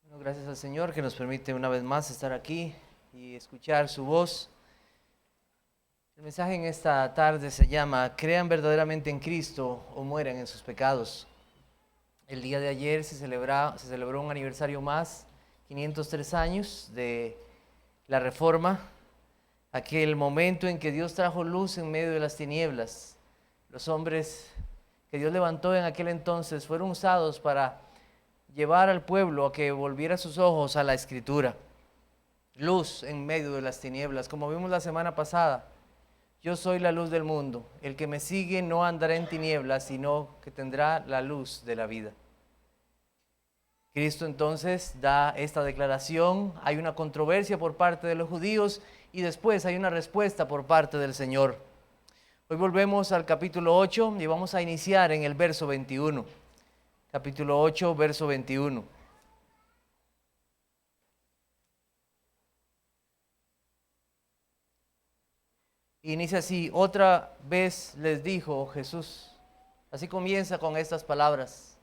Bueno, gracias al Señor que nos permite una vez más estar aquí y escuchar su voz. El mensaje en esta tarde se llama "Crean verdaderamente en Cristo o mueran en sus pecados". El día de ayer se celebró un aniversario más, 503 años de la Reforma, aquel momento en que Dios trajo luz en medio de las tinieblas. Los hombres que Dios levantó en aquel entonces fueron usados para llevar al pueblo a que volviera sus ojos a la Escritura. Luz en medio de las tinieblas, como vimos la semana pasada. Yo soy la luz del mundo. El que me sigue no andará en tinieblas, sino que tendrá la luz de la vida. Cristo entonces da esta declaración. Hay una controversia por parte de los judíos y después hay una respuesta por parte del Señor. Hoy volvemos al capítulo 8 y vamos a iniciar en el verso 21. Capítulo 8, verso 21. Y inicia así: otra vez les dijo Jesús. Así comienza con estas palabras.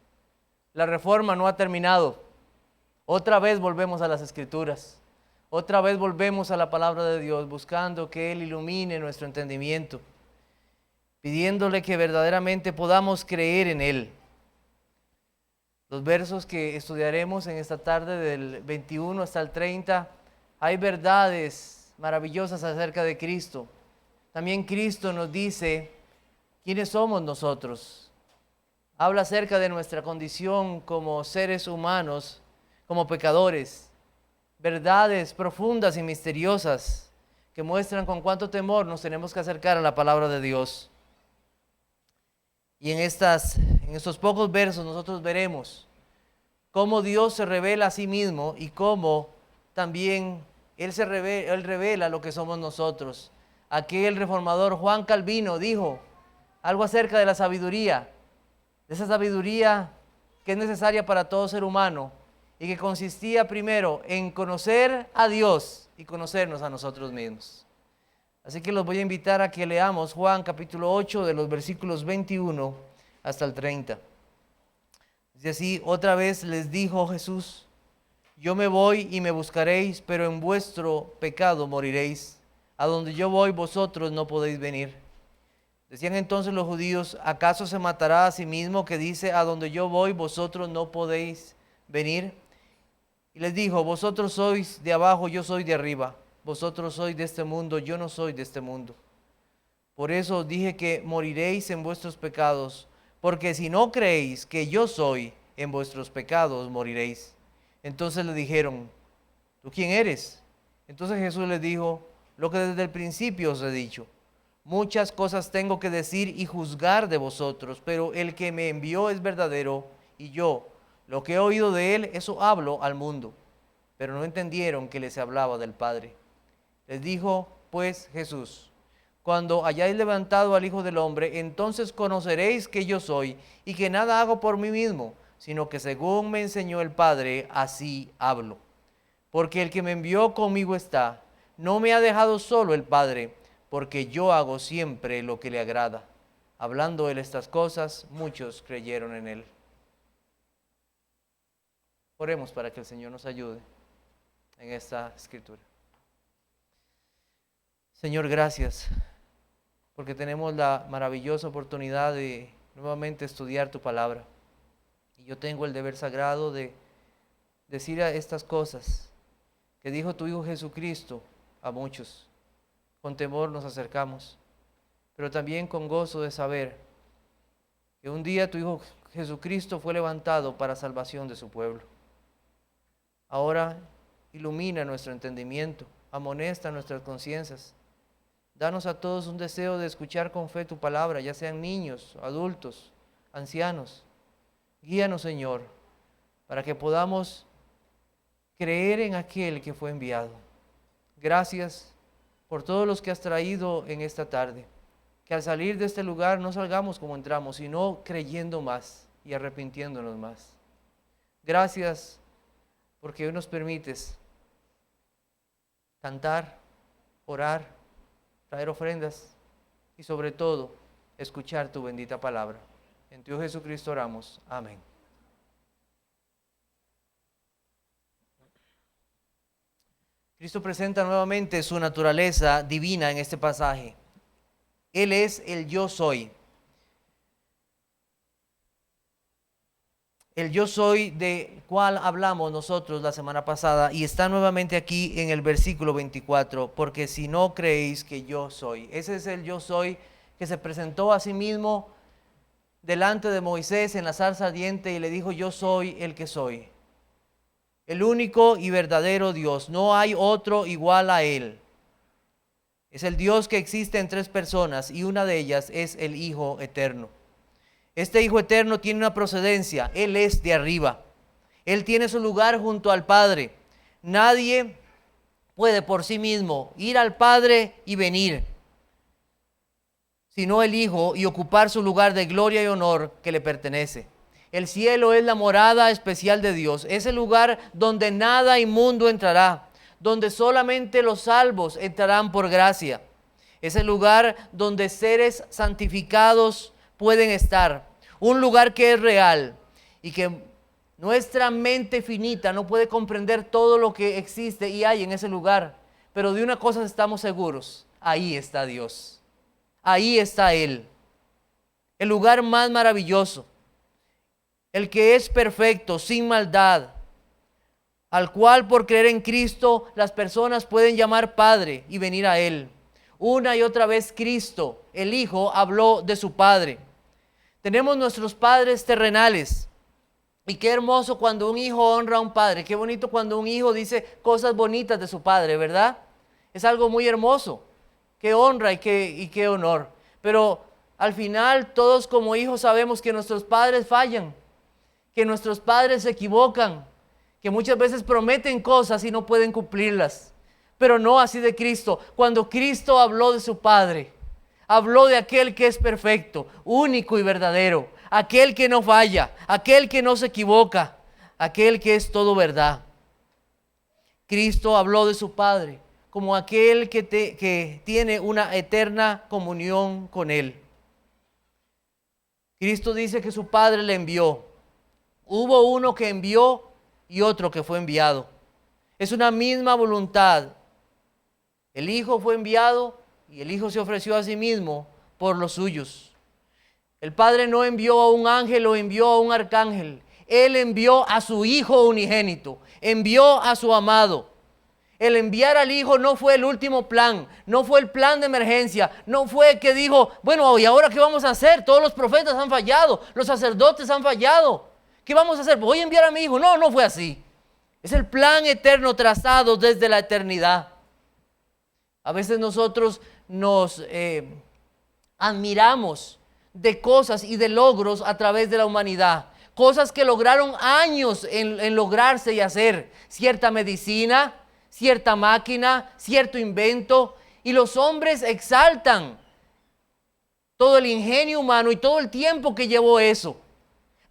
La reforma no ha terminado. Otra vez volvemos a las Escrituras. Otra vez volvemos a la palabra de Dios, buscando que Él ilumine nuestro entendimiento, pidiéndole que verdaderamente podamos creer en Él. Los versos que estudiaremos en esta tarde, del 21 hasta el 30, hay verdades maravillosas acerca de Cristo. También Cristo nos dice quiénes somos nosotros. Habla acerca de nuestra condición como seres humanos, como pecadores. Verdades profundas y misteriosas que muestran con cuánto temor nos tenemos que acercar a la palabra de Dios. Y en estos pocos versos nosotros veremos cómo Dios se revela a sí mismo y cómo también Él revela lo que somos nosotros. Aquel reformador Juan Calvino dijo algo acerca de la sabiduría, de esa sabiduría que es necesaria para todo ser humano y que consistía primero en conocer a Dios y conocernos a nosotros mismos. Así que los voy a invitar a que leamos Juan capítulo 8 de los versículos 21 hasta el 30. Dice así: otra vez les dijo Jesús: yo me voy y me buscaréis, pero en vuestro pecado moriréis. A donde yo voy, vosotros no podéis venir. Decían entonces los judíos: ¿acaso se matará a sí mismo que dice: a donde yo voy, vosotros no podéis venir? Y les dijo: vosotros sois de abajo, yo soy de arriba. Vosotros sois de este mundo, yo no soy de este mundo. Por eso os dije que moriréis en vuestros pecados, porque si no creéis que yo soy, en vuestros pecados moriréis. Entonces le dijeron: ¿tú quién eres? Entonces Jesús les dijo: lo que desde el principio os he dicho. Muchas cosas tengo que decir y juzgar de vosotros, pero el que me envió es verdadero, y yo, lo que he oído de él, eso hablo al mundo. Pero no entendieron que les hablaba del Padre. Les dijo pues Jesús: cuando hayáis levantado al Hijo del Hombre, entonces conoceréis que yo soy, y que nada hago por mí mismo, sino que según me enseñó el Padre, así hablo. Porque el que me envió conmigo está. No me ha dejado solo el Padre, porque yo hago siempre lo que le agrada. Hablando él estas cosas, muchos creyeron en él. Oremos para que el Señor nos ayude en esta escritura. Señor, gracias, porque tenemos la maravillosa oportunidad de nuevamente estudiar tu palabra. Y yo tengo el deber sagrado de decir estas cosas que dijo tu Hijo Jesucristo a muchos. Con temor nos acercamos, pero también con gozo de saber que un día tu Hijo Jesucristo fue levantado para salvación de su pueblo. Ahora ilumina nuestro entendimiento, amonesta nuestras conciencias. Danos a todos un deseo de escuchar con fe tu palabra, ya sean niños, adultos, ancianos. Guíanos, Señor, para que podamos creer en aquel que fue enviado. Gracias por todos los que has traído en esta tarde. Que al salir de este lugar no salgamos como entramos, sino creyendo más y arrepintiéndonos más. Gracias porque hoy nos permites cantar, orar, traer ofrendas y sobre todo escuchar tu bendita palabra. En tu Jesucristo oramos. Amén. Cristo presenta nuevamente su naturaleza divina en este pasaje. Él es el yo soy. El yo soy de cual hablamos nosotros la semana pasada y está nuevamente aquí en el versículo 24. Porque si no creéis que yo soy. Ese es el yo soy que se presentó a sí mismo delante de Moisés en la zarza ardiente y le dijo: yo soy el que soy. El único y verdadero Dios, no hay otro igual a Él. Es el Dios que existe en tres personas y una de ellas es el Hijo eterno. Este Hijo eterno tiene una procedencia, Él es de arriba. Él tiene su lugar junto al Padre. Nadie puede por sí mismo ir al Padre y venir, sino el Hijo, y ocupar su lugar de gloria y honor que le pertenece. El cielo es la morada especial de Dios, es el lugar donde nada inmundo entrará, donde solamente los salvos entrarán por gracia. Es el lugar donde seres santificados pueden estar, un lugar que es real y que nuestra mente finita no puede comprender todo lo que existe y hay en ese lugar. Pero de una cosa estamos seguros: ahí está Dios, ahí está Él, el lugar más maravilloso. El que es perfecto, sin maldad, al cual por creer en Cristo las personas pueden llamar Padre y venir a Él. Una y otra vez Cristo, el Hijo, habló de su Padre. Tenemos nuestros padres terrenales. Y qué hermoso cuando un hijo honra a un padre. Qué bonito cuando un hijo dice cosas bonitas de su padre, ¿verdad? Es algo muy hermoso. Qué honra y qué honor. Pero al final todos como hijos sabemos que nuestros padres fallan, que nuestros padres se equivocan, que muchas veces prometen cosas y no pueden cumplirlas. Pero no así de Cristo. Cuando Cristo habló de su Padre, habló de aquel que es perfecto, único y verdadero, aquel que no falla, aquel que no se equivoca, aquel que es todo verdad. Cristo habló de su Padre como aquel que tiene una eterna comunión con Él. Cristo dice que su Padre le envió. Hubo uno que envió y otro que fue enviado. Es una misma voluntad. El Hijo fue enviado y el Hijo se ofreció a sí mismo por los suyos. El Padre no envió a un ángel o envió a un arcángel. Él envió a su Hijo unigénito. Envió a su amado. El enviar al Hijo no fue el último plan, no fue el plan de emergencia, no fue que dijo: bueno, ¿y ahora qué vamos a hacer? Todos los profetas han fallado, los sacerdotes han fallado. ¿Qué vamos a hacer? Voy a enviar a mi Hijo. No, no fue así. Es el plan eterno trazado desde la eternidad. A veces nosotros nos admiramos de cosas y de logros a través de la humanidad. Cosas que lograron años en lograrse y hacer. Cierta medicina, cierta máquina, cierto invento. Y los hombres exaltan todo el ingenio humano y todo el tiempo que llevó eso.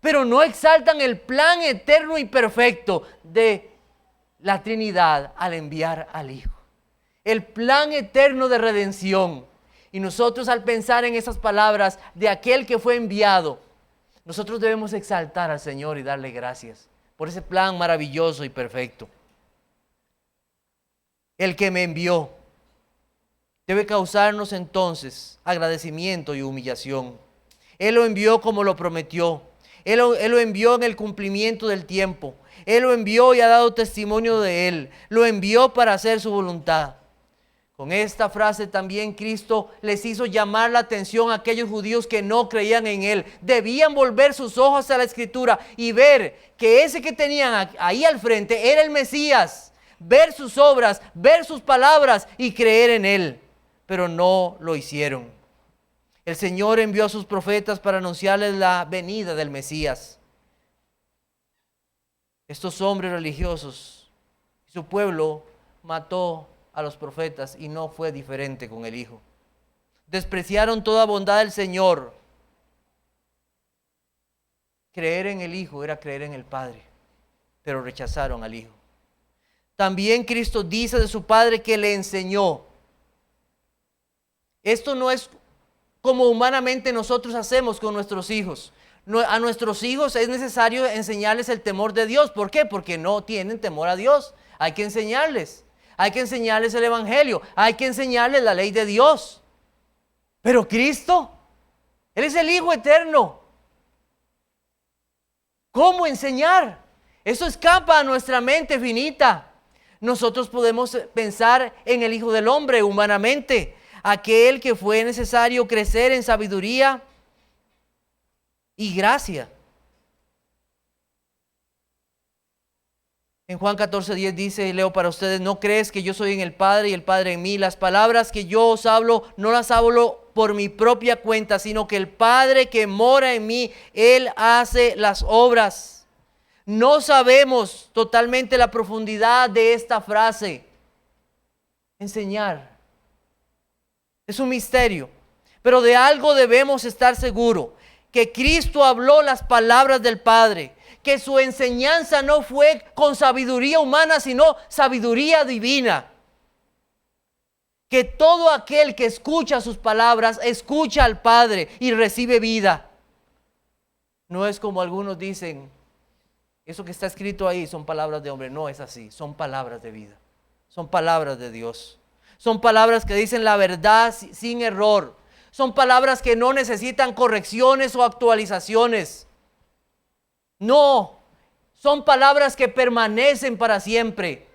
Pero no exaltan el plan eterno y perfecto de la Trinidad al enviar al Hijo. El plan eterno de redención. Y nosotros, al pensar en esas palabras de aquel que fue enviado, nosotros debemos exaltar al Señor y darle gracias por ese plan maravilloso y perfecto. El que me envió debe causarnos entonces agradecimiento y humillación. Él lo envió como lo prometió. Él lo envió en el cumplimiento del tiempo. Él lo envió y ha dado testimonio de Él. Lo envió para hacer su voluntad. Con esta frase también Cristo les hizo llamar la atención a aquellos judíos que no creían en Él. Debían volver sus ojos a la Escritura y ver que ese que tenían ahí al frente era el Mesías. Ver sus obras, ver sus palabras y creer en Él. Pero no lo hicieron. El Señor envió a sus profetas para anunciarles la venida del Mesías. Estos hombres religiosos, su pueblo mató a los profetas y no fue diferente con el Hijo. Despreciaron toda bondad del Señor. Creer en el Hijo era creer en el Padre, pero rechazaron al Hijo. También Cristo dice de su Padre que le enseñó. Esto no es como humanamente nosotros hacemos con nuestros hijos. A nuestros hijos es necesario enseñarles el temor de Dios. ¿Por qué? Porque no tienen temor a Dios. Hay que enseñarles. hay que enseñarles el Evangelio, hay que enseñarles la ley de Dios. Pero Cristo, Él es el Hijo eterno. ¿Cómo enseñar? Eso escapa a nuestra mente finita. Nosotros podemos pensar en el Hijo del Hombre humanamente, aquel que fue necesario crecer en sabiduría y gracia. En Juan 14:10 dice, leo para ustedes, no crees que yo soy en el Padre y el Padre en mí. Las palabras que yo os hablo, no las hablo por mi propia cuenta, sino que el Padre que mora en mí, Él hace las obras. No sabemos totalmente la profundidad de esta frase. Enseñar. Es un misterio. Pero de algo debemos estar seguros. Que Cristo habló las palabras del Padre. Que su enseñanza no fue con sabiduría humana, sino sabiduría divina. Que todo aquel que escucha sus palabras, escucha al Padre y recibe vida. No es como algunos dicen, eso que está escrito ahí son palabras de hombre. No es así, son palabras de vida. Son palabras de Dios. Son palabras que dicen la verdad sin error. Son palabras que no necesitan correcciones o actualizaciones. No, son palabras que permanecen para siempre.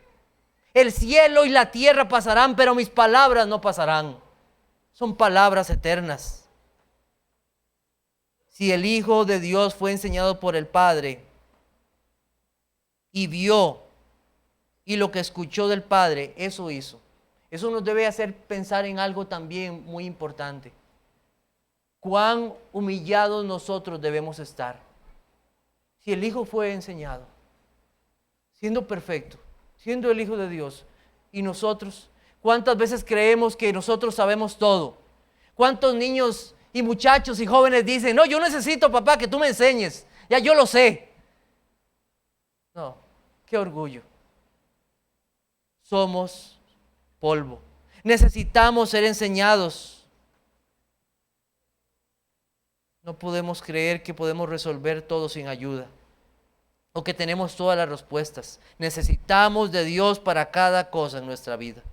El cielo y la tierra pasarán, pero mis palabras no pasarán. Son palabras eternas. Si el Hijo de Dios fue enseñado por el Padre y vio y lo que escuchó del Padre, eso hizo. Eso nos debe hacer pensar en algo también muy importante. Cuán humillados nosotros debemos estar. Si el Hijo fue enseñado, siendo perfecto, siendo el Hijo de Dios, y nosotros, ¿cuántas veces creemos que nosotros sabemos todo? ¿Cuántos niños y muchachos y jóvenes dicen, no, yo necesito, papá, que tú me enseñes, ya yo lo sé? No, qué orgullo. Somos polvo. Necesitamos ser enseñados. No podemos creer que podemos resolver todo sin ayuda o que tenemos todas las respuestas. Necesitamos de Dios para cada cosa en nuestra vida.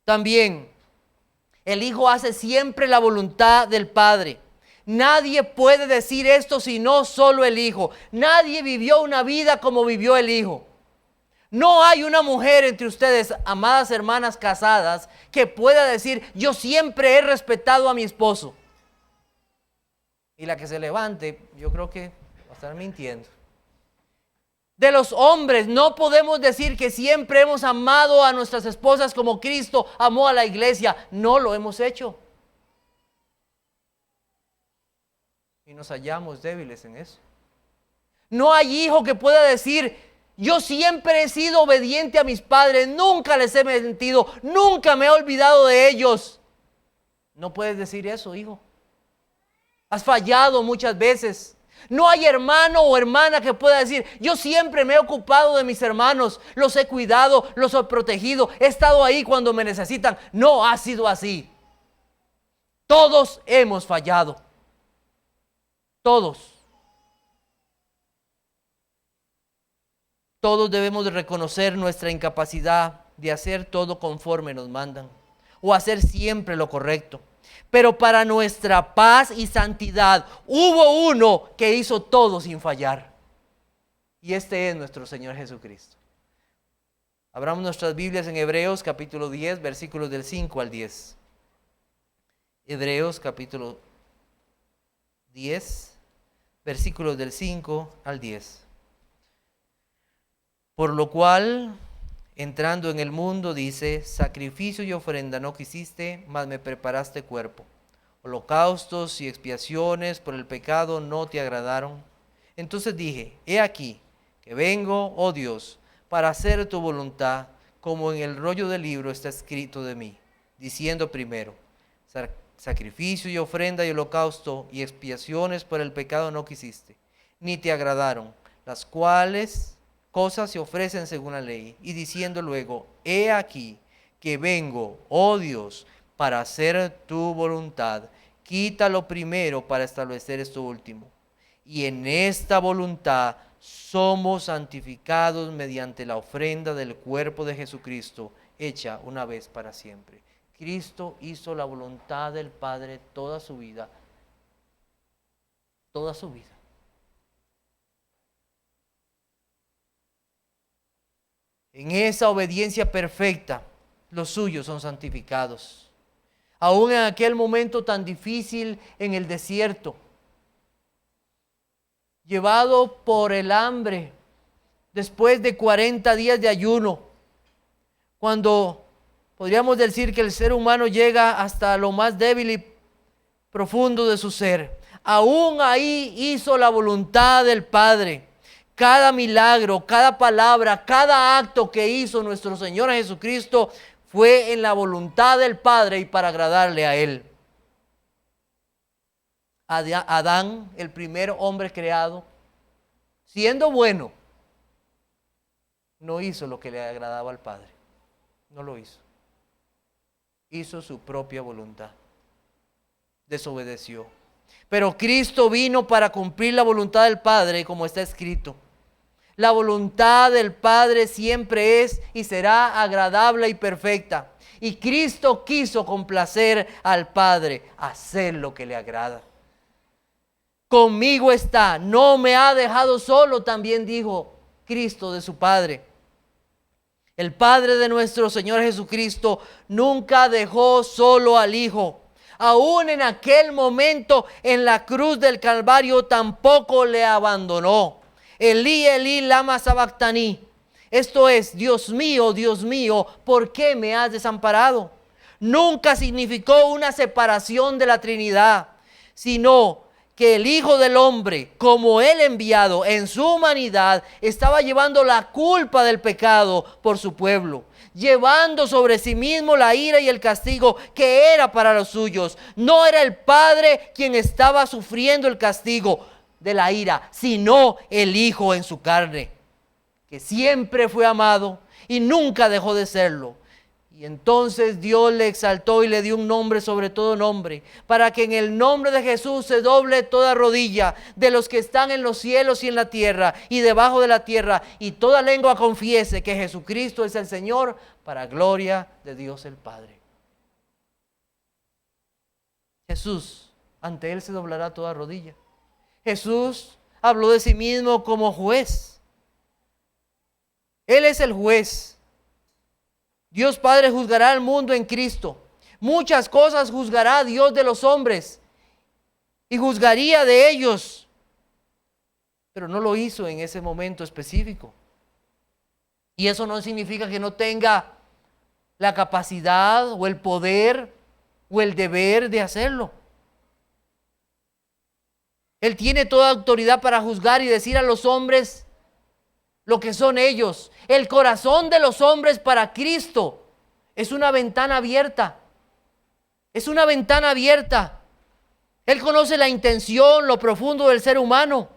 También, el Hijo hace siempre la voluntad del Padre. Nadie puede decir esto sino solo el Hijo. Nadie vivió una vida como vivió el Hijo. No hay una mujer entre ustedes, amadas hermanas casadas, que pueda decir, yo siempre he respetado a mi esposo. Y la que se levante, yo creo que va a estar mintiendo. De los hombres, no podemos decir que siempre hemos amado a nuestras esposas como Cristo amó a la iglesia. No lo hemos hecho. Y nos hallamos débiles en eso. No hay hijo que pueda decir, yo siempre he sido obediente a mis padres, nunca les he mentido, nunca me he olvidado de ellos. No puedes decir eso, hijo. Has fallado muchas veces. No hay hermano o hermana que pueda decir, yo siempre me he ocupado de mis hermanos, los he cuidado, los he protegido, he estado ahí cuando me necesitan. No ha sido así. Todos hemos fallado. Todos. Todos debemos de reconocer nuestra incapacidad de hacer todo conforme nos mandan o hacer siempre lo correcto. Pero para nuestra paz y santidad hubo uno que hizo todo sin fallar. Y este es nuestro Señor Jesucristo. Abramos nuestras Biblias en Hebreos capítulo 10, versículos del 5 al 10. Hebreos capítulo 10, versículos del 5 al 10. Por lo cual, entrando en el mundo, dice, sacrificio y ofrenda no quisiste, mas me preparaste cuerpo. Holocaustos y expiaciones por el pecado no te agradaron. Entonces dije, he aquí, que vengo, oh Dios, para hacer tu voluntad, como en el rollo del libro está escrito de mí, diciendo primero, sacrificio y ofrenda y holocausto y expiaciones por el pecado no quisiste, ni te agradaron, las cuales cosas se ofrecen según la ley, y diciendo luego, he aquí que vengo, oh Dios, para hacer tu voluntad. Quita lo primero para establecer esto último. Y en esta voluntad somos santificados mediante la ofrenda del cuerpo de Jesucristo hecha una vez para siempre. Cristo hizo la voluntad del Padre toda su vida. Toda su vida. En esa obediencia perfecta, los suyos son santificados. Aún en aquel momento tan difícil en el desierto, llevado por el hambre, después de 40 días de ayuno, cuando podríamos decir que el ser humano llega hasta lo más débil y profundo de su ser, aún ahí hizo la voluntad del Padre. Cada milagro, cada palabra, cada acto que hizo nuestro Señor Jesucristo fue en la voluntad del Padre y para agradarle a Él. Adán, el primer hombre creado, siendo bueno, no hizo lo que le agradaba al Padre. No lo hizo. Hizo su propia voluntad. Desobedeció. Pero Cristo vino para cumplir la voluntad del Padre, como está escrito. La voluntad del Padre siempre es y será agradable y perfecta. Y Cristo quiso complacer al Padre, hacer lo que le agrada. Conmigo está, no me ha dejado solo, también dijo Cristo de su Padre. El Padre de nuestro Señor Jesucristo nunca dejó solo al Hijo. Aún en aquel momento en la cruz del Calvario tampoco le abandonó. Elí, Elí, lama sabactaní. Esto es, Dios mío, ¿por qué me has desamparado? Nunca significó una separación de la Trinidad, sino que el Hijo del Hombre, como el enviado en su humanidad, estaba llevando la culpa del pecado por su pueblo, llevando sobre sí mismo la ira y el castigo que era para los suyos. No era el Padre quien estaba sufriendo el castigo de la ira, sino el Hijo en su carne, que siempre fue amado y nunca dejó de serlo. Y entonces Dios le exaltó y le dio un nombre sobre todo nombre, para que en el nombre de Jesús se doble toda rodilla de los que están en los cielos y en la tierra y debajo de la tierra, y toda lengua confiese que Jesucristo es el Señor, para gloria de Dios el Padre. Jesús, ante Él se doblará toda rodilla. Jesús habló de sí mismo como juez. Él es el juez. Dios Padre juzgará al mundo en Cristo. Muchas cosas juzgará Dios de los hombres y juzgaría de ellos, pero no lo hizo en ese momento específico. Y eso no significa que no tenga la capacidad o el poder o el deber de hacerlo. Él tiene toda autoridad para juzgar y decir a los hombres lo que son ellos. El corazón de los hombres para Cristo es una ventana abierta. Es una ventana abierta. Él conoce la intención, lo profundo del ser humano.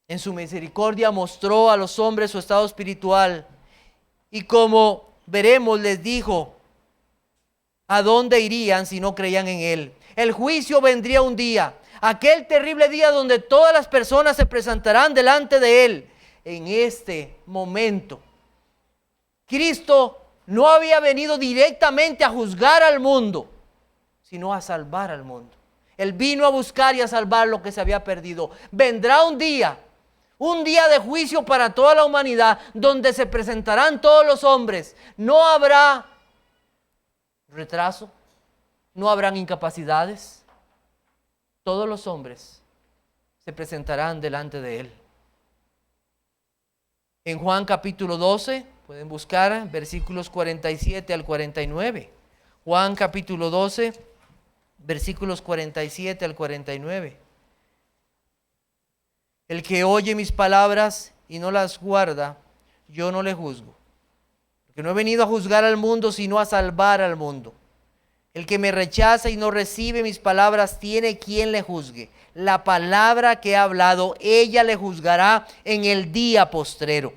En su misericordia mostró a los hombres su estado espiritual. Y como veremos, les dijo a dónde irían si no creían en Él. El juicio vendría un día, aquel terrible día donde todas las personas se presentarán delante de Él. En este momento, Cristo no había venido directamente a juzgar al mundo, sino a salvar al mundo. Él vino a buscar y a salvar lo que se había perdido. Vendrá un día de juicio para toda la humanidad, donde se presentarán todos los hombres. No habrá retraso, no habrán incapacidades. Todos los hombres se presentarán delante de Él. En Juan capítulo 12, pueden buscar versículos 47 al 49. Juan capítulo 12, versículos 47 al 49. El que oye mis palabras y no las guarda, yo no le juzgo. Porque no he venido a juzgar al mundo, sino a salvar al mundo. El que me rechaza y no recibe mis palabras tiene quien le juzgue. La palabra que he hablado, ella le juzgará en el día postrero.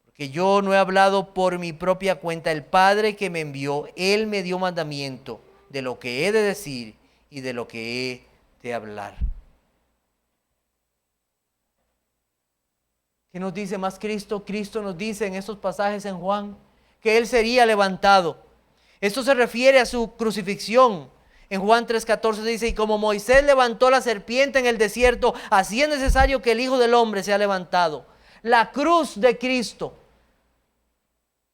Porque yo no he hablado por mi propia cuenta. El Padre que me envió, Él me dio mandamiento de lo que he de decir y de lo que he de hablar. ¿Qué nos dice más Cristo? Cristo nos dice en estos pasajes en Juan que Él sería levantado. Esto se refiere a su crucifixión. En Juan 3:14 dice, y como Moisés levantó la serpiente en el desierto, así es necesario que el Hijo del Hombre sea levantado. La cruz de Cristo,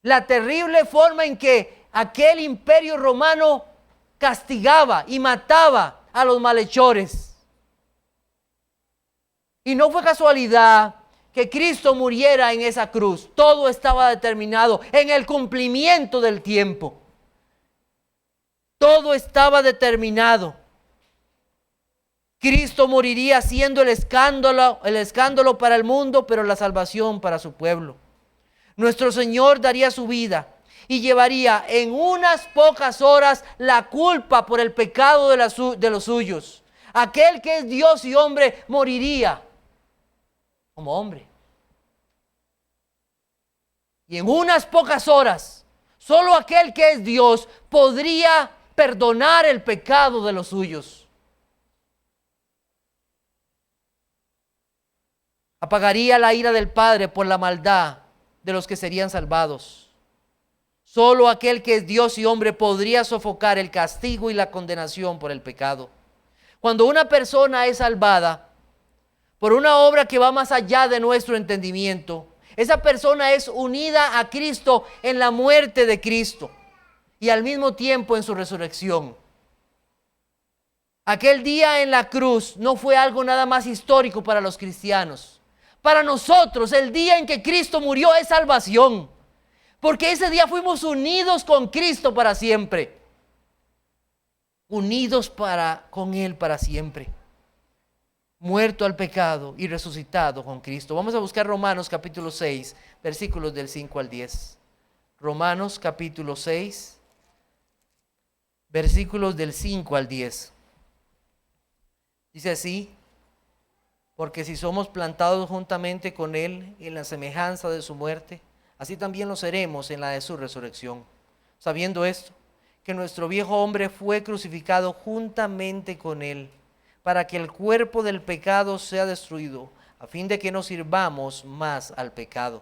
la terrible forma en que aquel imperio romano castigaba y mataba a los malhechores. Y no fue casualidad que Cristo muriera en esa cruz. Todo estaba determinado en el cumplimiento del tiempo. Todo estaba determinado. Cristo moriría siendo el escándalo para el mundo, pero la salvación para su pueblo. Nuestro Señor daría su vida y llevaría en unas pocas horas la culpa por el pecado de los suyos. Aquel que es Dios y hombre moriría como hombre. Y en unas pocas horas, solo aquel que es Dios podría perdonar el pecado de los suyos. Apagaría la ira del Padre por la maldad de los que serían salvados. Solo aquel que es Dios y hombre podría sofocar el castigo y la condenación por el pecado. Cuando una persona es salvada por una obra que va más allá de nuestro entendimiento, esa persona es unida a Cristo en la muerte de Cristo y al mismo tiempo en su resurrección. Aquel día en la cruz no fue algo nada más histórico para los cristianos. Para nosotros, el día en que Cristo murió es salvación, porque ese día fuimos unidos con Cristo para siempre, unidos con Él para siempre, muerto al pecado y resucitado con Cristo. Vamos a buscar Romanos capítulo 6, versículos del 5 al 10. Romanos capítulo 6, versículos del 5 al 10. Dice así: porque si somos plantados juntamente con Él en la semejanza de su muerte, así también lo seremos en la de su resurrección. Sabiendo esto, que nuestro viejo hombre fue crucificado juntamente con Él, para que el cuerpo del pecado sea destruido, a fin de que no sirvamos más al pecado.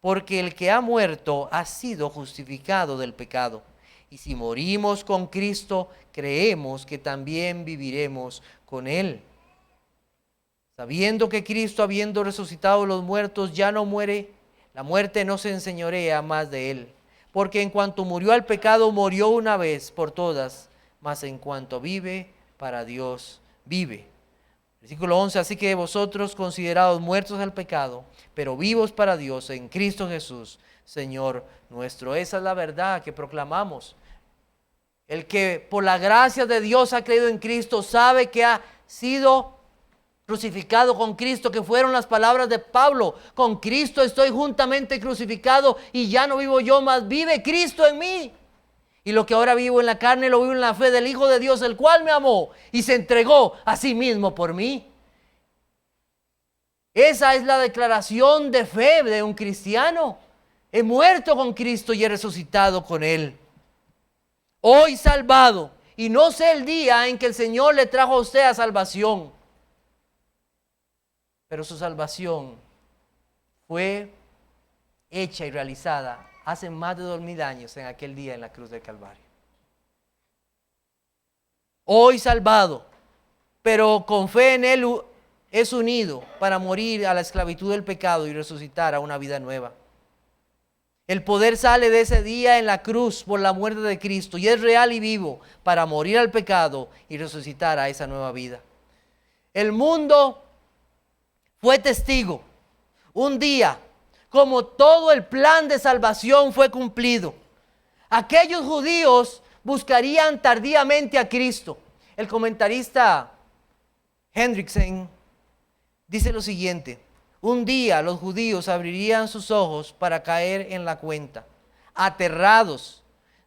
Porque el que ha muerto ha sido justificado del pecado. Y si morimos con Cristo, creemos que también viviremos con Él. Sabiendo que Cristo, habiendo resucitado de los muertos, ya no muere, la muerte no se enseñorea más de Él. Porque en cuanto murió al pecado, murió una vez por todas, mas en cuanto vive, para Dios vive. Versículo 11, así que vosotros considerados muertos al pecado, pero vivos para Dios en Cristo Jesús, Señor nuestro. Esa es la verdad que proclamamos. El que por la gracia de Dios ha creído en Cristo sabe que ha sido crucificado con Cristo, que fueron las palabras de Pablo: con Cristo estoy juntamente crucificado y ya no vivo yo, mas vive Cristo en mí. Y lo que ahora vivo en la carne, lo vivo en la fe del Hijo de Dios, el cual me amó y se entregó a sí mismo por mí. Esa es la declaración de fe de un cristiano. He muerto con Cristo y he resucitado con Él. Hoy salvado, y no sé el día en que el Señor le trajo a usted a salvación, pero su salvación fue hecha y realizada hace más de 2000 años en aquel día en la cruz del Calvario. Hoy salvado, pero con fe en Él es unido para morir a la esclavitud del pecado y resucitar a una vida nueva. El poder sale de ese día en la cruz por la muerte de Cristo y es real y vivo para morir al pecado y resucitar a esa nueva vida. El mundo fue testigo un día como todo el plan de salvación fue cumplido. Aquellos judíos buscarían tardíamente a Cristo. El comentarista Hendrickson dice lo siguiente: un día los judíos abrirían sus ojos para caer en la cuenta, aterrados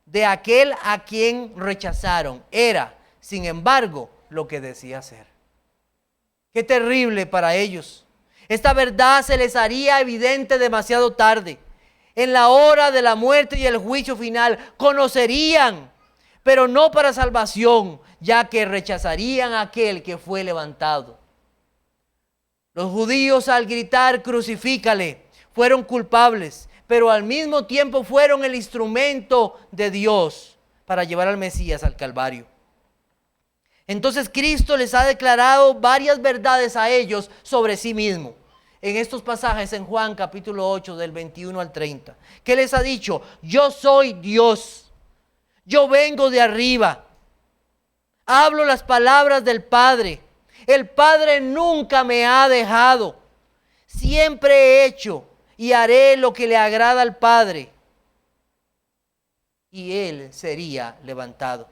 de aquel a quien rechazaron. Era, sin embargo, lo que decía ser. Qué terrible para ellos. Esta verdad se les haría evidente demasiado tarde. En la hora de la muerte y el juicio final conocerían, pero no para salvación, ya que rechazarían a aquel que fue levantado. Los judíos al gritar crucifícale fueron culpables, pero al mismo tiempo fueron el instrumento de Dios para llevar al Mesías al Calvario. Entonces Cristo les ha declarado varias verdades a ellos sobre sí mismo. En estos pasajes en Juan capítulo 8 del 21 al 30. ¿Qué les ha dicho? Yo soy Dios. Yo vengo de arriba. Hablo las palabras del Padre. El Padre nunca me ha dejado. Siempre he hecho y haré lo que le agrada al Padre. Y Él sería levantado.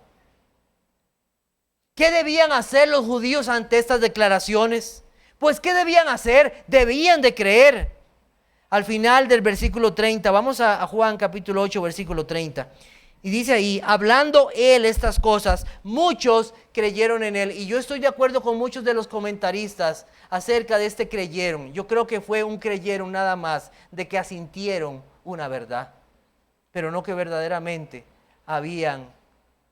¿Qué debían hacer los judíos ante estas declaraciones? Pues ¿qué debían hacer? Debían de creer. Al final del versículo 30, vamos a Juan capítulo 8, versículo 30. Y dice ahí, hablando Él estas cosas, muchos creyeron en Él. Y yo estoy de acuerdo con muchos de los comentaristas acerca de este creyeron. Yo creo que fue un creyeron nada más, de que asintieron una verdad, pero no que verdaderamente habían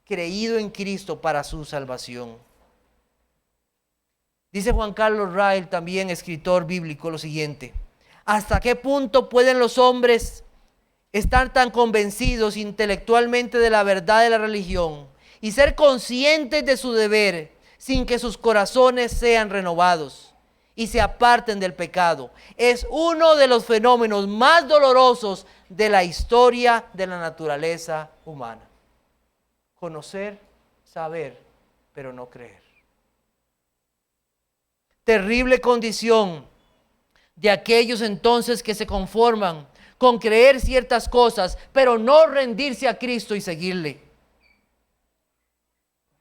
creído en Cristo para su salvación. Dice Juan Carlos Rael, también escritor bíblico, lo siguiente: ¿hasta qué punto pueden los hombres estar tan convencidos intelectualmente de la verdad de la religión y ser conscientes de su deber sin que sus corazones sean renovados y se aparten del pecado? Es uno de los fenómenos más dolorosos de la historia de la naturaleza humana. Conocer, saber, pero no creer. Terrible condición de aquellos entonces que se conforman con creer ciertas cosas, pero no rendirse a Cristo y seguirle.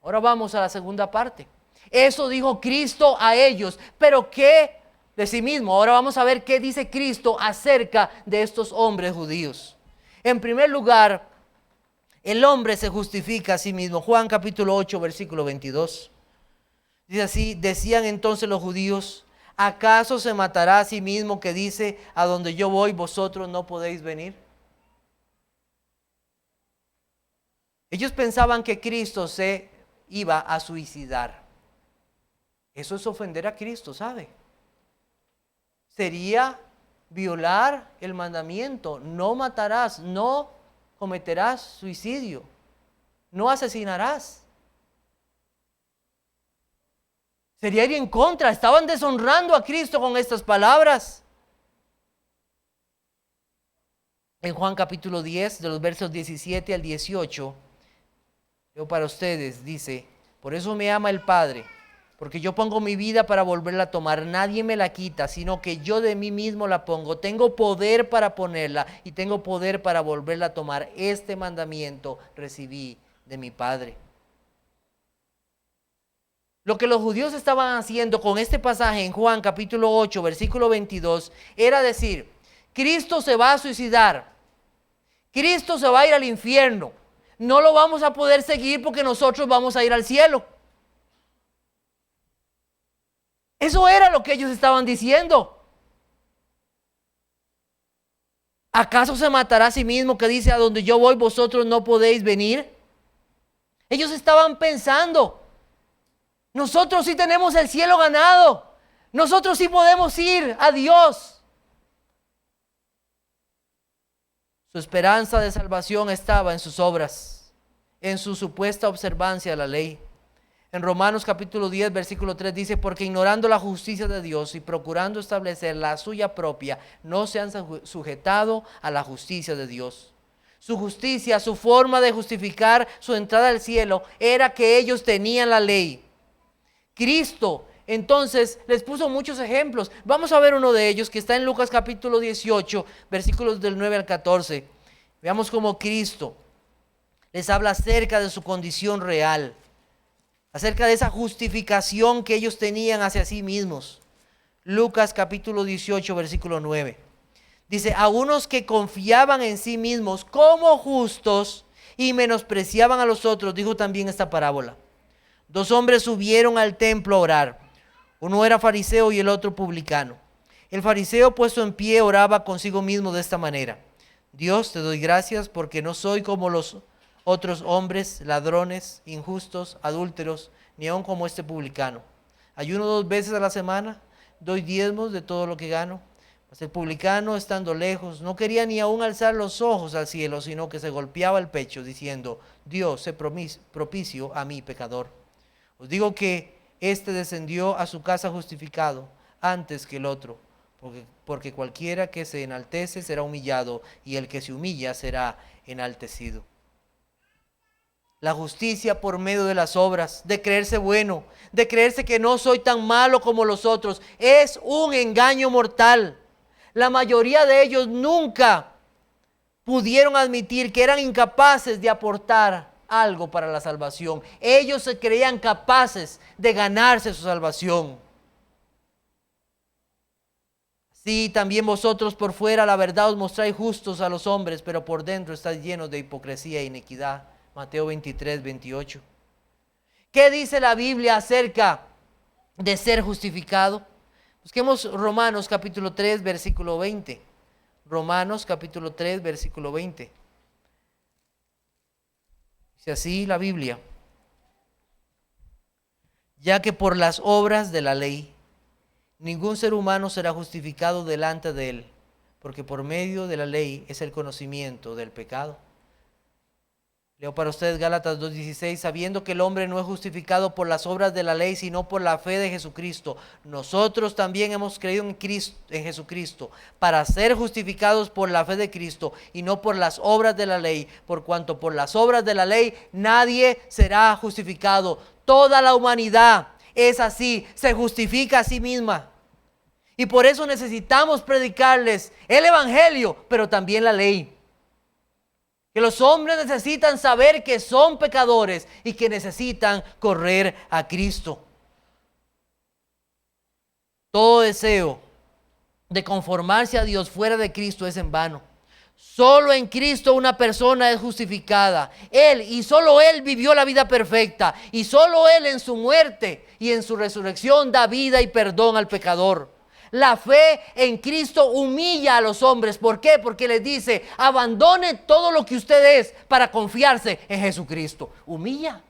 Ahora vamos a la segunda parte. Eso dijo Cristo a ellos, pero ¿qué de sí mismo? Ahora vamos a ver qué dice Cristo acerca de estos hombres judíos. En primer lugar, el hombre se justifica a sí mismo. Juan capítulo 8, versículo 22. Dice así: decían entonces los judíos, ¿acaso se matará a sí mismo que dice, a donde yo voy vosotros no podéis venir? Ellos pensaban que Cristo se iba a suicidar. Eso es ofender a Cristo, ¿sabe? Sería violar el mandamiento: no matarás, no cometerás suicidio, no asesinarás. Sería ir en contra. Estaban deshonrando a Cristo con estas palabras. En Juan capítulo 10, de los versos 17 al 18, yo para ustedes, dice: por eso me ama el Padre, porque yo pongo mi vida para volverla a tomar. Nadie me la quita, sino que yo de mí mismo la pongo. Tengo poder para ponerla y tengo poder para volverla a tomar. Este mandamiento recibí de mi Padre. Lo que los judíos estaban haciendo con este pasaje en Juan capítulo 8, versículo 22, era decir: Cristo se va a suicidar, Cristo se va a ir al infierno, no lo vamos a poder seguir porque nosotros vamos a ir al cielo. Eso era lo que ellos estaban diciendo. ¿Acaso se matará a sí mismo que dice, a donde yo voy vosotros no podéis venir? Ellos estaban pensando: nosotros sí tenemos el cielo ganado. Nosotros sí podemos ir a Dios. Su esperanza de salvación estaba en sus obras, en su supuesta observancia de la ley. En Romanos capítulo 10, versículo 3 dice: porque ignorando la justicia de Dios y procurando establecer la suya propia, no se han sujetado a la justicia de Dios. Su justicia, su forma de justificar su entrada al cielo, era que ellos tenían la ley. Cristo entonces les puso muchos ejemplos. Vamos a ver uno de ellos que está en Lucas capítulo 18, versículos del 9 al 14. Veamos cómo Cristo les habla acerca de su condición real, acerca de esa justificación que ellos tenían hacia sí mismos. Lucas capítulo 18, versículo 9. Dice: a unos que confiaban en sí mismos como justos y menospreciaban a los otros, dijo también esta parábola. Dos hombres subieron al templo a orar. Uno era fariseo y el otro publicano. El fariseo, puesto en pie, oraba consigo mismo de esta manera: Dios, te doy gracias porque no soy como los otros hombres, ladrones, injustos, adúlteros, ni aun como este publicano. Ayuno 2 veces a la semana, doy diezmos de todo lo que gano. Mas el publicano, estando lejos, no quería ni aún alzar los ojos al cielo, sino que se golpeaba el pecho, diciendo: Dios, sé propicio a mí, pecador. Os digo que éste descendió a su casa justificado antes que el otro, porque cualquiera que se enaltece será humillado, y el que se humilla será enaltecido. La justicia por medio de las obras, de creerse bueno, de creerse que no soy tan malo como los otros, es un engaño mortal. La mayoría de ellos nunca pudieron admitir que eran incapaces de aportar algo para la salvación. Ellos se creían capaces de ganarse su salvación. Sí, también vosotros por fuera la verdad os mostráis justos a los hombres, pero por dentro estáis llenos de hipocresía e iniquidad. Mateo 23, 28. ¿Qué dice la Biblia acerca de ser justificado? Busquemos Romanos capítulo 3, versículo 20. Romanos capítulo 3, versículo 20. Dice así la Biblia: ya que por las obras de la ley ningún ser humano será justificado delante de él, porque por medio de la ley es el conocimiento del pecado. Leo para ustedes Gálatas 2:16: sabiendo que el hombre no es justificado por las obras de la ley, sino por la fe de Jesucristo. Nosotros también hemos creído en Jesucristo, para ser justificados por la fe de Cristo, y no por las obras de la ley, por cuanto por las obras de la ley nadie será justificado. Toda la humanidad es así, se justifica a sí misma. Y por eso necesitamos predicarles el evangelio, pero también la ley. Que los hombres necesitan saber que son pecadores y que necesitan correr a Cristo. Todo deseo de conformarse a Dios fuera de Cristo es en vano. Solo en Cristo una persona es justificada. Él y solo Él vivió la vida perfecta. Y solo Él en su muerte y en su resurrección da vida y perdón al pecador. La fe en Cristo humilla a los hombres. ¿Por qué? Porque les dice: abandone todo lo que usted es para confiarse en Jesucristo. Humilla.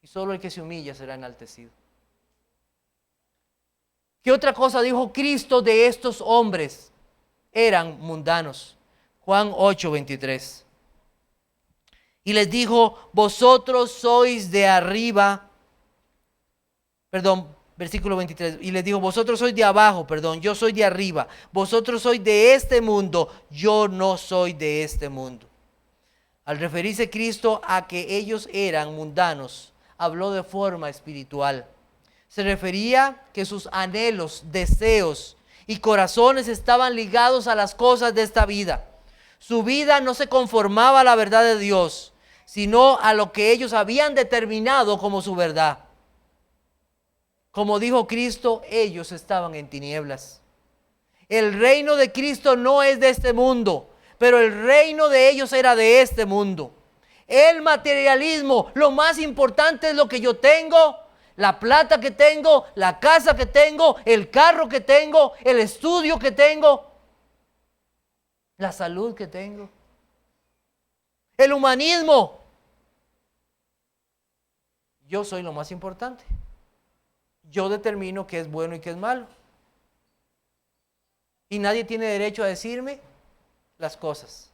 Y solo el que se humilla será enaltecido. ¿Qué otra cosa dijo Cristo de estos hombres? Eran mundanos. Juan 8:23. Y les dijo: vosotros sois de arriba. Versículo 23, y les dijo: vosotros sois de abajo, yo soy de arriba. Vosotros sois de este mundo, yo no soy de este mundo. Al referirse Cristo a que ellos eran mundanos, habló de forma espiritual. Se refería que sus anhelos, deseos y corazones estaban ligados a las cosas de esta vida. Su vida no se conformaba a la verdad de Dios, sino a lo que ellos habían determinado como su verdad. Como dijo Cristo, ellos estaban en tinieblas. El reino de Cristo no es de este mundo, pero el reino de ellos era de este mundo. El materialismo, lo más importante es lo que yo tengo, la plata que tengo, la casa que tengo, el carro que tengo, el estudio que tengo, la salud que tengo. El humanismo. Yo soy lo más importante. Yo determino qué es bueno y qué es malo. Y nadie tiene derecho a decirme las cosas.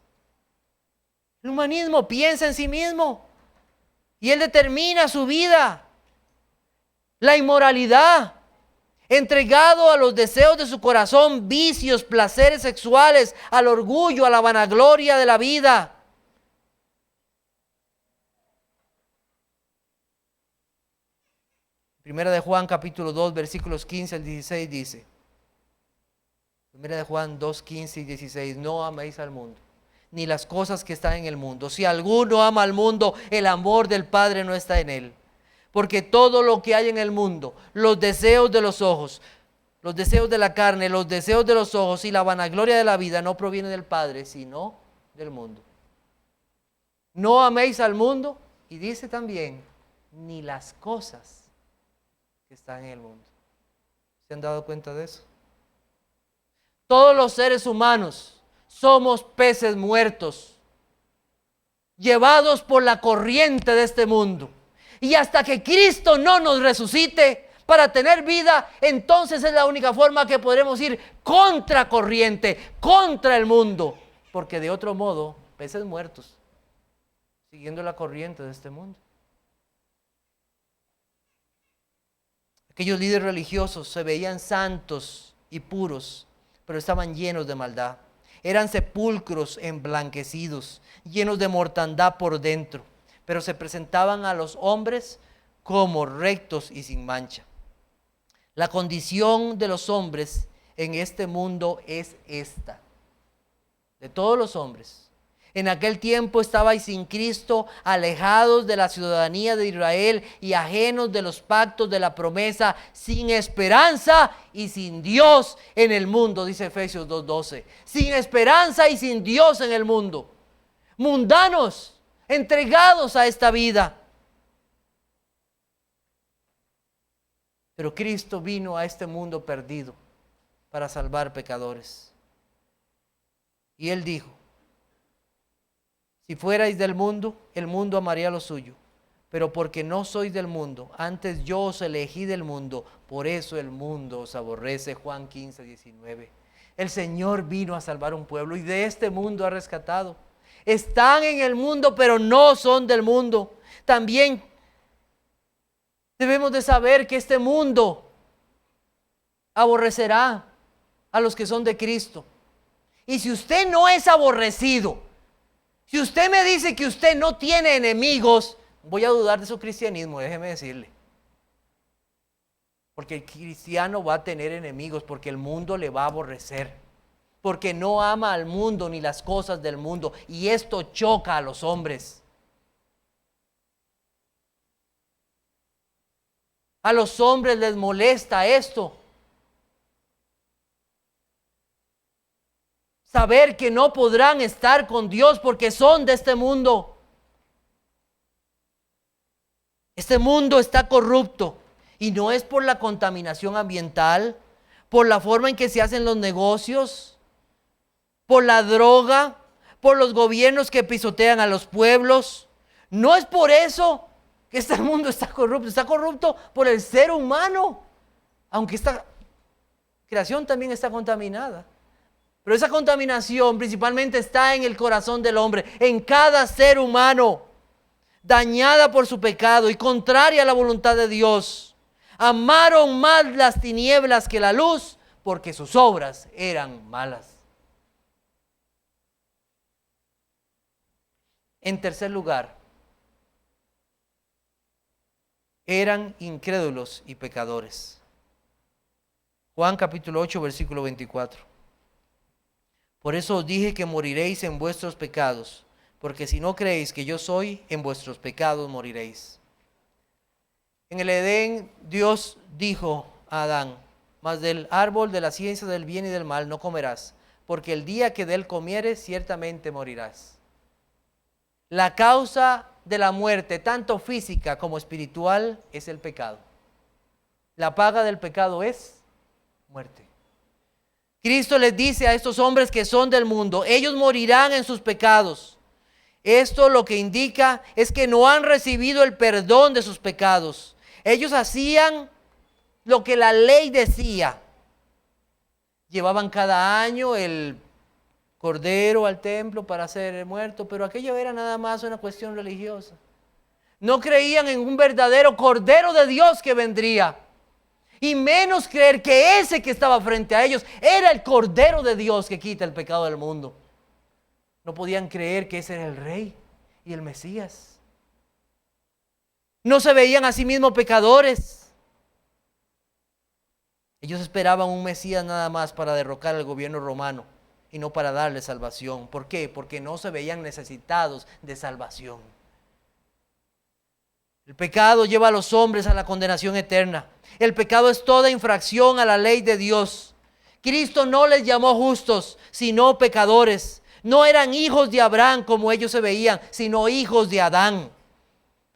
El humanismo piensa en sí mismo y él determina su vida. La inmoralidad, entregado a los deseos de su corazón, vicios, placeres sexuales, al orgullo, a la vanagloria de la vida. Primera de Juan capítulo 2 versículos 15 al 16 dice: Primera de Juan 2, 15 y 16: no améis al mundo, ni las cosas que están en el mundo. Si alguno ama al mundo, el amor del Padre no está en él. Porque todo lo que hay en el mundo, los deseos de los ojos, los deseos de la carne, los deseos de los ojos y la vanagloria de la vida, no proviene del Padre, sino del mundo. No améis al mundo, y dice también, ni las cosas que están en el mundo. ¿Se han dado cuenta de eso? Todos los seres humanos somos peces muertos, llevados por la corriente de este mundo. Y hasta que Cristo no nos resucite, para tener vida, entonces es la única forma que podremos ir contra corriente, contra el mundo. Porque de otro modo, peces muertos, siguiendo la corriente de este mundo. Aquellos líderes religiosos se veían santos y puros, pero estaban llenos de maldad. Eran sepulcros emblanquecidos, llenos de mortandad por dentro, pero se presentaban a los hombres como rectos y sin mancha. La condición de los hombres en este mundo es esta, de todos los hombres. En aquel tiempo estabais sin Cristo, alejados de la ciudadanía de Israel y ajenos de los pactos de la promesa, sin esperanza y sin Dios en el mundo, dice Efesios 2:12. Sin esperanza y sin Dios en el mundo. Mundanos, entregados a esta vida. Pero Cristo vino a este mundo perdido para salvar pecadores. Y Él dijo: si fuerais del mundo, el mundo amaría lo suyo. Pero porque no sois del mundo, antes yo os elegí del mundo, por eso el mundo os aborrece. Juan 15:19. El Señor vino a salvar un pueblo y de este mundo ha rescatado. Están en el mundo, pero no son del mundo. También debemos de saber que este mundo aborrecerá a los que son de Cristo. Y si usted no es aborrecido, si usted me dice que usted no tiene enemigos, voy a dudar de su cristianismo, déjeme decirle. Porque el cristiano va a tener enemigos, porque el mundo le va a aborrecer. Porque no ama al mundo ni las cosas del mundo. Y esto choca a los hombres. A los hombres les molesta esto. Saber que no podrán estar con Dios porque son de este mundo. Este mundo está corrupto y no es por la contaminación ambiental, por la forma en que se hacen los negocios, por la droga, por los gobiernos que pisotean a los pueblos. No es por eso que este mundo está corrupto por el ser humano, aunque esta creación también está contaminada. Pero esa contaminación principalmente está en el corazón del hombre, en cada ser humano, dañada por su pecado y contraria a la voluntad de Dios. Amaron más las tinieblas que la luz, porque sus obras eran malas. En tercer lugar, eran incrédulos y pecadores. Juan capítulo 8, versículo 24. Por eso os dije que moriréis en vuestros pecados, porque si no creéis que yo soy, en vuestros pecados moriréis. En el Edén, Dios dijo a Adán: mas del árbol de la ciencia del bien y del mal no comerás, porque el día que de él comieres, ciertamente morirás. La causa de la muerte, tanto física como espiritual, es el pecado. La paga del pecado es muerte. Cristo les dice a estos hombres que son del mundo: ellos morirán en sus pecados. Esto lo que indica es que no han recibido el perdón de sus pecados. Ellos hacían lo que la ley decía. Llevaban cada año el cordero al templo para ser muerto, pero aquello era nada más una cuestión religiosa. No creían en un verdadero cordero de Dios que vendría. Y menos creer que ese que estaba frente a ellos era el Cordero de Dios que quita el pecado del mundo. No podían creer que ese era el Rey y el Mesías. No se veían a sí mismos pecadores. Ellos esperaban un Mesías nada más para derrocar al gobierno romano y no para darle salvación. ¿Por qué? Porque no se veían necesitados de salvación. El pecado lleva a los hombres a la condenación eterna. El pecado es toda infracción a la ley de Dios. Cristo no les llamó justos, sino pecadores. No eran hijos de Abraham como ellos se veían, sino hijos de Adán,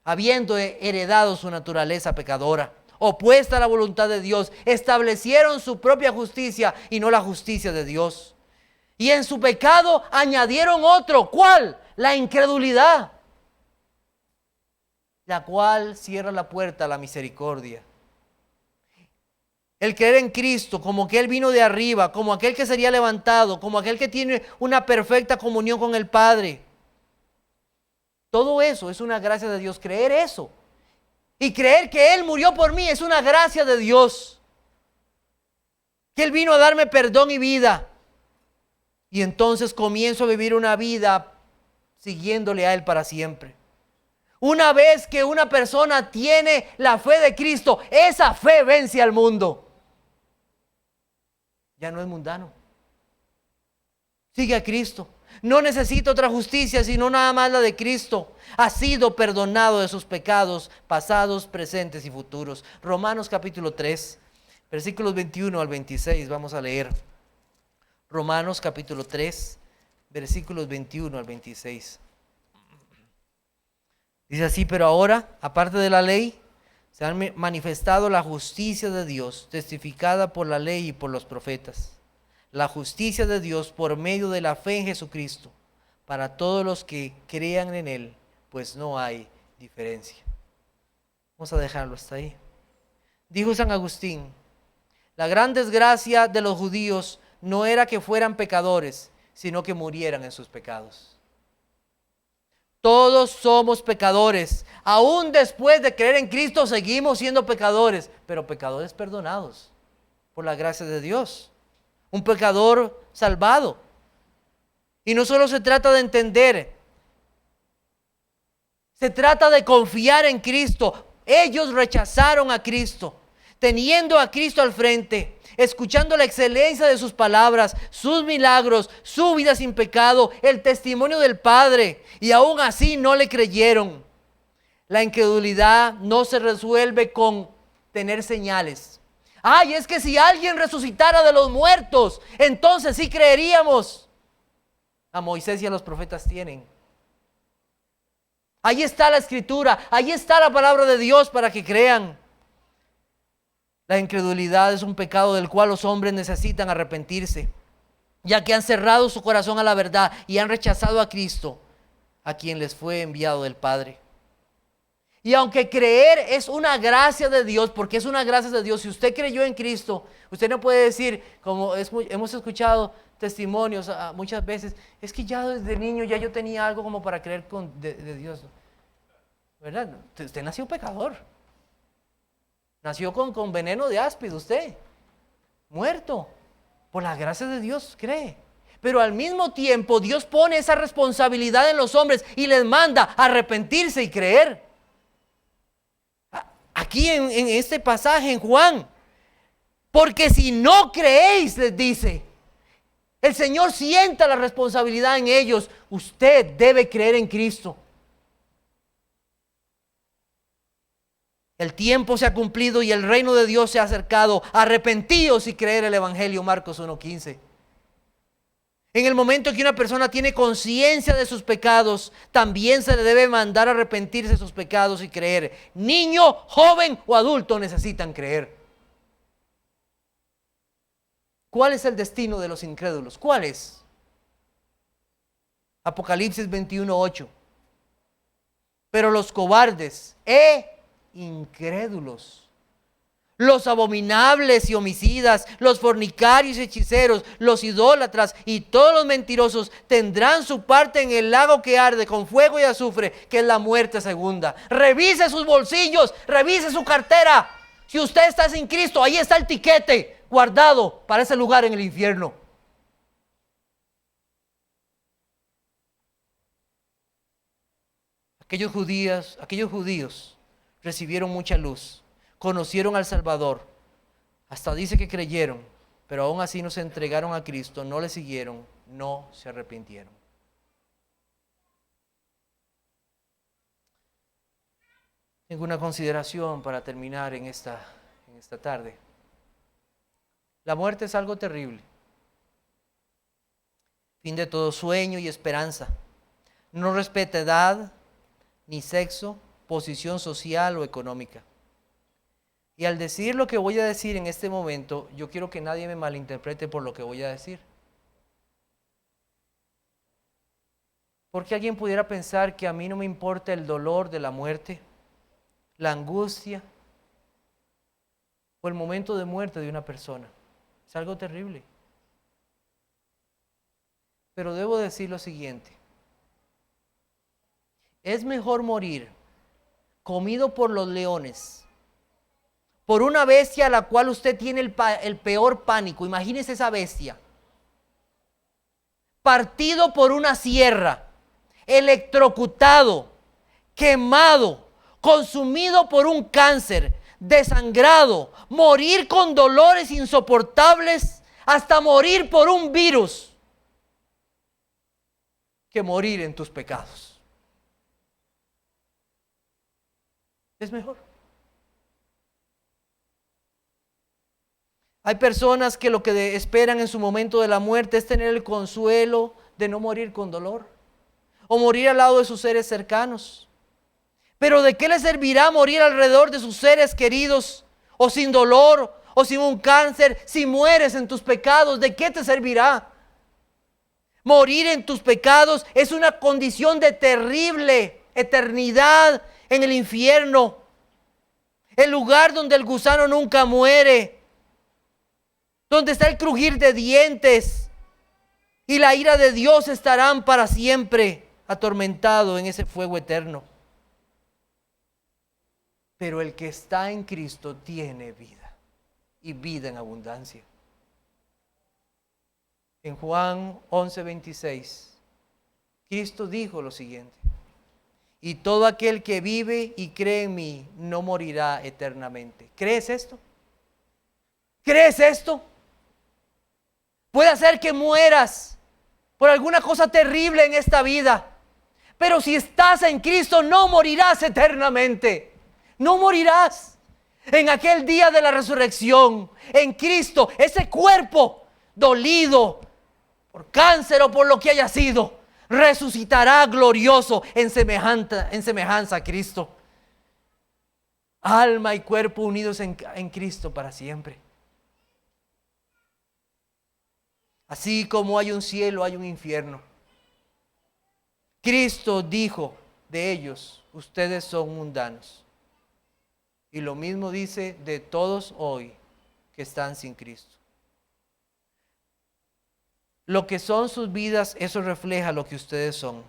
habiendo heredado su naturaleza pecadora, opuesta a la voluntad de Dios. Establecieron su propia justicia y no la justicia de Dios. Y en su pecado añadieron otro. ¿Cuál? La incredulidad, la cual cierra la puerta a la misericordia. El creer en Cristo como que Él vino de arriba, como aquel que sería levantado, como aquel que tiene una perfecta comunión con el Padre. Todo eso es una gracia de Dios, creer eso. Y creer que Él murió por mí es una gracia de Dios. Que Él vino a darme perdón y vida. Y entonces comienzo a vivir una vida siguiéndole a Él para siempre. Una vez que una persona tiene la fe de Cristo, esa fe vence al mundo. Ya no es mundano. Sigue a Cristo. No necesita otra justicia, sino nada más la de Cristo. Ha sido perdonado de sus pecados pasados, presentes y futuros. Romanos capítulo 3, versículos 21 al 26. Vamos a leer. Romanos capítulo 3, versículos 21 al 26. Dice así: pero ahora, aparte de la ley, se ha manifestado la justicia de Dios, testificada por la ley y por los profetas. La justicia de Dios por medio de la fe en Jesucristo, para todos los que crean en Él, pues no hay diferencia. Vamos a dejarlo hasta ahí. Dijo San Agustín: la gran desgracia de los judíos no era que fueran pecadores, sino que murieran en sus pecados. Todos somos pecadores. Aún después de creer en Cristo seguimos siendo pecadores, pero pecadores perdonados por la gracia de Dios. Un pecador salvado. Y no solo se trata de entender, se trata de confiar en Cristo. Ellos rechazaron a Cristo, teniendo a Cristo al frente, escuchando la excelencia de sus palabras, sus milagros, su vida sin pecado, el testimonio del Padre, y aún así no le creyeron. La incredulidad no se resuelve con tener señales. Ay, es que si alguien resucitara de los muertos, entonces sí creeríamos. A Moisés y a los profetas tienen. Ahí está la escritura, ahí está la palabra de Dios para que crean. La incredulidad es un pecado del cual los hombres necesitan arrepentirse, ya que han cerrado su corazón a la verdad y han rechazado a Cristo, a quien les fue enviado del Padre. Y aunque creer es una gracia de Dios, porque es una gracia de Dios, si usted creyó en Cristo, usted no puede decir, como hemos escuchado testimonios muchas veces, es que ya desde niño ya yo tenía algo como para creer de Dios. ¿Verdad? Usted nació pecador. Nació con veneno de áspid usted. Muerto. Por la gracia de Dios cree. Pero al mismo tiempo Dios pone esa responsabilidad en los hombres y les manda a arrepentirse y creer. Aquí en este pasaje en Juan, porque si no creéis, les dice, el Señor sienta la responsabilidad en ellos. Usted debe creer en Cristo. El tiempo se ha cumplido y el reino de Dios se ha acercado. Arrepentíos y creer el Evangelio, Marcos 1:15. En el momento que una persona tiene conciencia de sus pecados, también se le debe mandar a arrepentirse de sus pecados y creer. Niño, joven o adulto necesitan creer. ¿Cuál es el destino de los incrédulos? ¿Cuál es? Apocalipsis 21:8. Pero los cobardes incrédulos, los abominables y homicidas, los fornicarios y hechiceros, los idólatras y todos los mentirosos tendrán su parte en el lago que arde con fuego y azufre, que es la muerte segunda. Revise sus bolsillos, revise su cartera. Si usted está sin Cristo, ahí está el tiquete guardado para ese lugar en el infierno. Aquellos judíos recibieron mucha luz, conocieron al Salvador, hasta dice que creyeron, pero aún así no se entregaron a Cristo, no le siguieron, no se arrepintieron. Tengo una consideración para terminar en esta tarde. La muerte es algo terrible, fin de todo sueño y esperanza. No respeta edad, ni sexo, posición social o económica. Y al decir lo que voy a decir en este momento, yo quiero que nadie me malinterprete por lo que voy a decir. Porque alguien pudiera pensar que a mí no me importa el dolor de la muerte, la angustia o o el momento de muerte de una persona. Es algo terrible. Pero debo decir lo siguiente. Es mejor morir comido por los leones, por una bestia a la cual usted tiene el peor pánico. Imagínese esa bestia. Partido por una sierra, electrocutado, quemado, consumido por un cáncer, desangrado, morir con dolores insoportables, hasta morir por un virus, que morir en tus pecados. Es mejor. Hay personas que lo que esperan en su momento de la muerte es tener el consuelo de no morir con dolor o morir al lado de sus seres cercanos. Pero ¿de qué le servirá morir alrededor de sus seres queridos o sin dolor o sin un cáncer si mueres en tus pecados? ¿De qué te servirá? Morir en tus pecados es una condición de terrible eternidad en el infierno, el lugar donde el gusano nunca muere, donde está el crujir de dientes y la ira de Dios estarán para siempre atormentado en ese fuego eterno. Pero el que está en Cristo tiene vida, y vida en abundancia. En Juan 11:26, Cristo dijo lo siguiente: y todo aquel que vive y cree en mí no morirá eternamente. ¿Crees esto? ¿Crees esto? Puede ser que mueras por alguna cosa terrible en esta vida, pero si estás en Cristo no morirás eternamente. No morirás. En aquel día de la resurrección, en Cristo, ese cuerpo dolido por cáncer o por lo que haya sido, resucitará glorioso en semejanza a Cristo. Alma y cuerpo unidos en Cristo para siempre. Así como hay un cielo, hay un infierno. Cristo dijo de ellos: ustedes son mundanos. Y lo mismo dice de todos hoy que están sin Cristo. Lo que son sus vidas, eso refleja lo que ustedes son.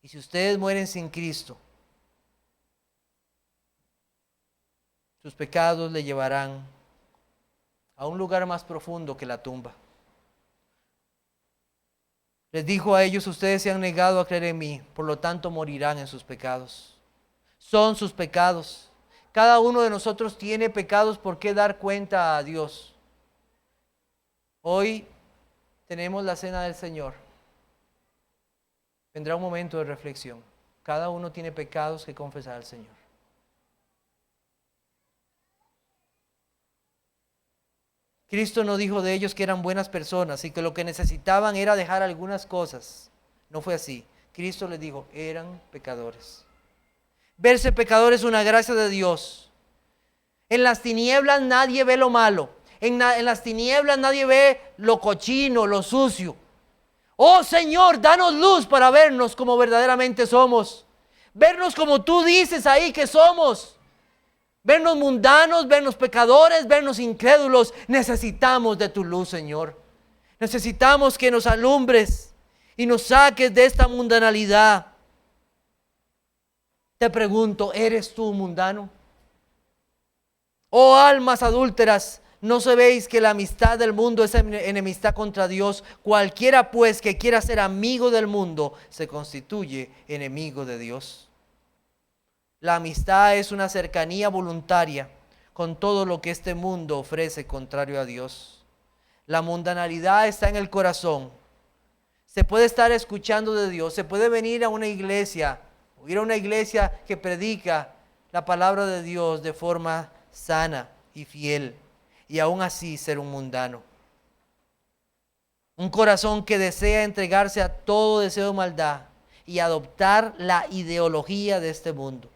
Y si ustedes mueren sin Cristo, sus pecados le llevarán a un lugar más profundo que la tumba. Les dijo a ellos: ustedes se han negado a creer en mí, por lo tanto morirán en sus pecados. Son sus pecados. Cada uno de nosotros tiene pecados por qué dar cuenta a Dios. Hoy tenemos la cena del Señor. Vendrá un momento de reflexión. Cada uno tiene pecados que confesar al Señor. Cristo no dijo de ellos que eran buenas personas y que lo que necesitaban era dejar algunas cosas. No fue así. Cristo les dijo: eran pecadores. Verse pecador es una gracia de Dios. En las tinieblas nadie ve lo malo. En las tinieblas nadie ve lo cochino, lo sucio. Oh Señor, danos luz para vernos como verdaderamente somos. Vernos como tú dices ahí que somos. Vernos mundanos, vernos pecadores, vernos incrédulos. Necesitamos de tu luz, Señor. Necesitamos que nos alumbres y nos saques de esta mundanalidad. Te pregunto, ¿eres tú mundano? Oh almas adúlteras, ¿no sabéis que la amistad del mundo es enemistad contra Dios? Cualquiera pues que quiera ser amigo del mundo se constituye enemigo de Dios. La amistad es una cercanía voluntaria con todo lo que este mundo ofrece contrario a Dios. La mundanalidad está en el corazón. Se puede estar escuchando de Dios, se puede venir a una iglesia, o ir a una iglesia que predica la palabra de Dios de forma sana y fiel, y aún así ser un mundano. Un corazón que desea entregarse a todo deseo de maldad y adoptar la ideología de este mundo.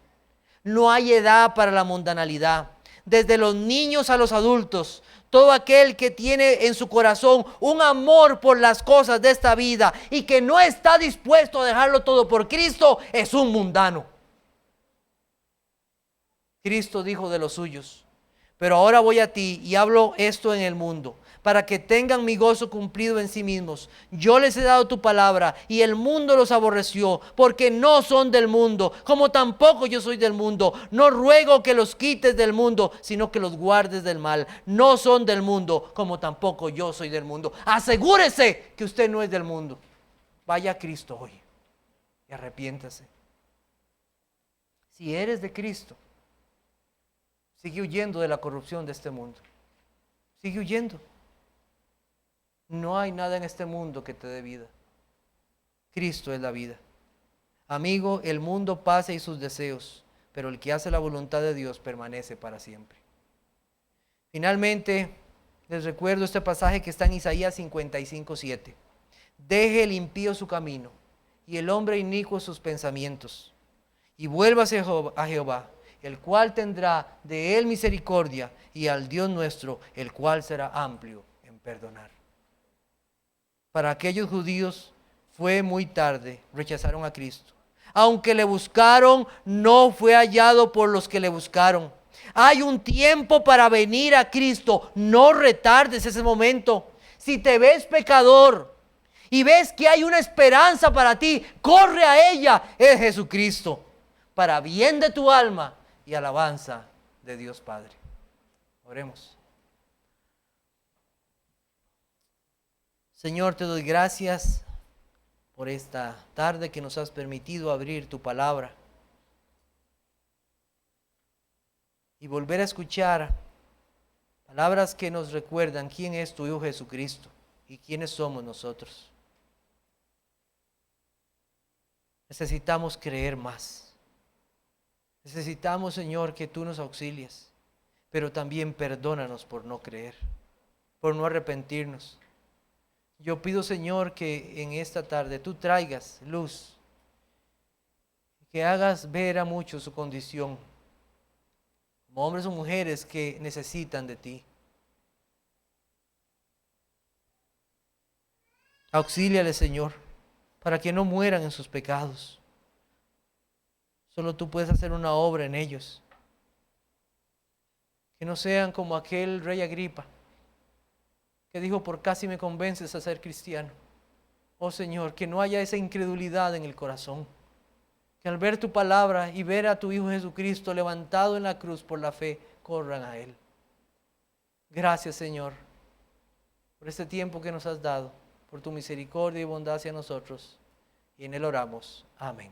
No hay edad para la mundanalidad. Desde los niños a los adultos, todo aquel que tiene en su corazón un amor por las cosas de esta vida y que no está dispuesto a dejarlo todo por Cristo, es un mundano. Cristo dijo de los suyos: Pero ahora voy a ti y hablo esto en el mundo, para que tengan mi gozo cumplido en sí mismos. Yo les he dado tu palabra y el mundo los aborreció, porque no son del mundo, como tampoco yo soy del mundo. No ruego que los quites del mundo, sino que los guardes del mal. No son del mundo, como tampoco yo soy del mundo. Asegúrese que usted no es del mundo. Vaya a Cristo hoy y arrepiéntase. Si eres de Cristo, sigue huyendo de la corrupción de este mundo. Sigue huyendo. No hay nada en este mundo que te dé vida. Cristo es la vida. Amigo, el mundo pasa y sus deseos, pero el que hace la voluntad de Dios permanece para siempre. Finalmente, les recuerdo este pasaje que está en Isaías 55:7. Deje el impío su camino y el hombre inicuo sus pensamientos, y vuélvase a Jehová, el cual tendrá de él misericordia, y al Dios nuestro, el cual será amplio en perdonar. Para aquellos judíos fue muy tarde, rechazaron a Cristo. Aunque le buscaron, no fue hallado por los que le buscaron. Hay un tiempo para venir a Cristo, no retardes ese momento. Si te ves pecador y ves que hay una esperanza para ti, corre a ella, es Jesucristo, para bien de tu alma y alabanza de Dios Padre. Oremos. Señor, te doy gracias por esta tarde que nos has permitido abrir tu palabra y volver a escuchar palabras que nos recuerdan quién es tu Hijo Jesucristo y quiénes somos nosotros. Necesitamos creer más. Necesitamos, Señor, que tú nos auxilies, pero también perdónanos por no creer, por no arrepentirnos. Yo pido, Señor, que en esta tarde tú traigas luz, que hagas ver a muchos su condición, como hombres o mujeres que necesitan de ti. Auxíliales, Señor, para que no mueran en sus pecados. Solo tú puedes hacer una obra en ellos. Que no sean como aquel rey Agripa, que dijo: por casi me convences a ser cristiano. Oh Señor, que no haya esa incredulidad en el corazón. Que al ver tu palabra y ver a tu Hijo Jesucristo levantado en la cruz por la fe, corran a Él. Gracias, Señor, por este tiempo que nos has dado, por tu misericordia y bondad hacia nosotros. Y en Él oramos. Amén.